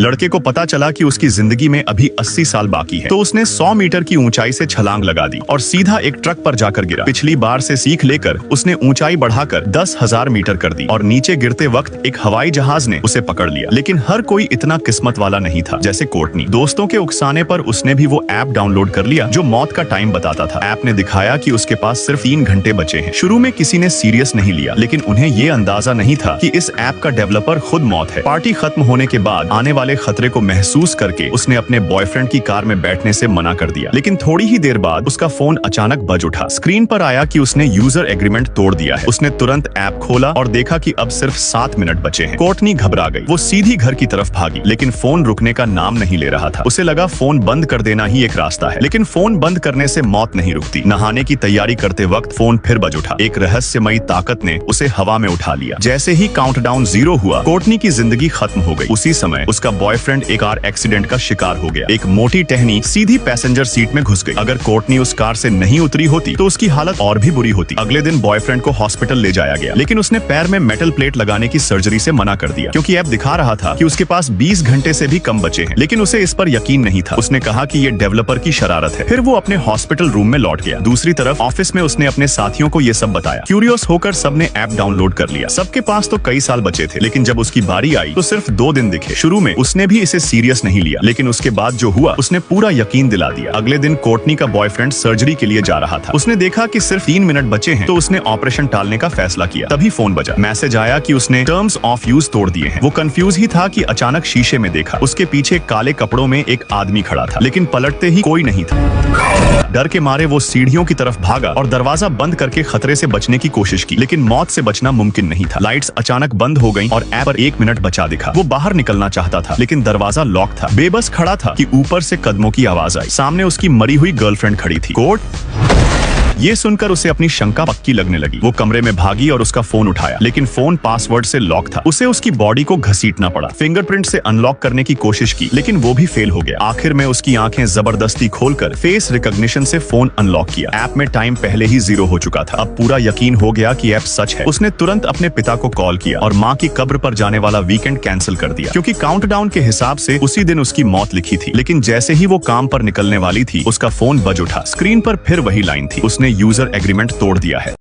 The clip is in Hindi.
लड़के को पता चला कि उसकी जिंदगी में अभी 80 साल बाकी है, तो उसने 100 मीटर की ऊंचाई से छलांग लगा दी और सीधा एक ट्रक पर जाकर गिरा। पिछली बार से सीख लेकर उसने ऊंचाई बढ़ाकर 10,000 मीटर कर दी और नीचे गिरते वक्त एक हवाई जहाज ने उसे पकड़ लिया। लेकिन हर कोई इतना किस्मत वाला नहीं था जैसे कोर्टनी। दोस्तों के उकसाने पर उसने भी वो ऐप डाउनलोड कर लिया जो मौत का टाइम बताता था। ऐप ने दिखाया कि उसके पास सिर्फ 3 घंटे बचे हैं। शुरू में किसी ने सीरियस नहीं लिया, लेकिन उन्हें ये अंदाजा नहीं था कि इस ऐप का डेवलपर खुद मौत है। पार्टी खत्म होने के बाद आने वाले खतरे को महसूस करके उसने अपने बॉयफ्रेंड की कार में बैठने से मना कर दिया। लेकिन थोड़ी ही देर बाद उसका फोन अचानक बज उठा। स्क्रीन पर आया कि उसने यूजर एग्रीमेंट तोड़ दिया है। उसने तुरंत ऐप खोला और देखा कि अब सिर्फ 7 मिनट बचे हैं। कोर्टनी घबरा गई। वो सीधी घर की तरफ भागी, लेकिन फोन रुकने का नाम नहीं ले रहा था। उसे लगा फोन बंद कर देना ही एक रास्ता है, लेकिन फोन बंद करने से मौत नहीं रुकती। नहाने की तैयारी करते वक्त फोन फिर बज उठा। एक रहस्यमयी ताकत ने उसे हवा में उठा लिया। जैसे ही काउंटडाउन 0 हुआ, कोर्टनी की जिंदगी खत्म हो गई। उसी समय उसका बॉयफ्रेंड एक कार एक्सीडेंट का शिकार हो गया। एक मोटी टहनी सीधी पैसेंजर सीट में घुस गई। अगर कोर्टनी उस कार से नहीं उतरी होती तो उसकी हालत और भी बुरी होती। अगले दिन बॉयफ्रेंड को हॉस्पिटल ले जाया गया, लेकिन उसने पैर में मेटल प्लेट लगाने की सर्जरी से मना कर दिया, क्योंकि ऐप दिखा रहा था कि उसके पास 20 घंटे से भी कम बचे हैं। लेकिन उसे इस पर यकीन नहीं था। उसने कहा कि ये डेवलपर की शरारत है। फिर वो अपने हॉस्पिटल रूम में लौट गया। दूसरी तरफ ऑफिस में उसने अपने साथियों को ये सब बताया। क्यूरियस होकर सबने ऐप डाउनलोड कर लिया। सबके पास तो कई साल बचे थे, लेकिन जब उसकी बारी आई तो सिर्फ 2 दिन दिखे। शुरू में उसने भी इसे सीरियस नहीं लिया, लेकिन उसके बाद जो हुआ उसने पूरा यकीन दिला दिया। अगले दिन कोर्टनी का बॉयफ्रेंड सर्जरी के लिए जा रहा था। उसने देखा कि सिर्फ 3 मिनट बचे हैं, तो उसने ऑपरेशन टालने का फैसला किया। तभी फोन बजा। मैसेज आया कि उसने टर्म्स ऑफ यूज तोड़ दिए हैं। वो कंफ्यूज ही था कि अचानक शीशे में देखा उसके पीछे काले कपड़ों में एक आदमी खड़ा था, लेकिन पलटते ही कोई नहीं था। डर के मारे वो सीढ़ियों की तरफ भागा और दरवाजा बंद करके खतरे से बचने की कोशिश की, लेकिन मौत से बचना मुमकिन नहीं था। लाइट्स अचानक बंद हो गईं और ऐप पर 1 मिनट बचा दिखा। वो बाहर निकलना चाहता था, लेकिन दरवाजा लॉक था। बेबस खड़ा था कि ऊपर से कदमों की आवाज आई। सामने उसकी मरी हुई गर्लफ्रेंड खड़ी थी। कोर्ट ये सुनकर उसे अपनी शंका पक्की लगने लगी। वो कमरे में भागी और उसका फोन उठाया, लेकिन फोन पासवर्ड से लॉक था। उसे उसकी बॉडी को घसीटना पड़ा। फिंगरप्रिंट से अनलॉक करने की कोशिश की, लेकिन वो भी फेल हो गया। आखिर में उसकी आंखें जबरदस्ती खोलकर फेस रिकॉग्निशन से फोन अनलॉक किया। ऐप में टाइम पहले ही 0 हो चुका था। अब पूरा यकीन हो गया कि ऐप सच है। उसने तुरंत अपने पिता को कॉल किया और माँ की कब्र पर जाने वाला वीकेंड कैंसिल कर दिया, क्योंकि काउंटडाउन के हिसाब से उसी दिन उसकी मौत लिखी थी। लेकिन जैसे ही वो काम पर निकलने वाली थी, उसका फोन बज उठा। स्क्रीन पर फिर वही लाइन थी, उसने यूजर एग्रीमेंट तोड़ दिया है।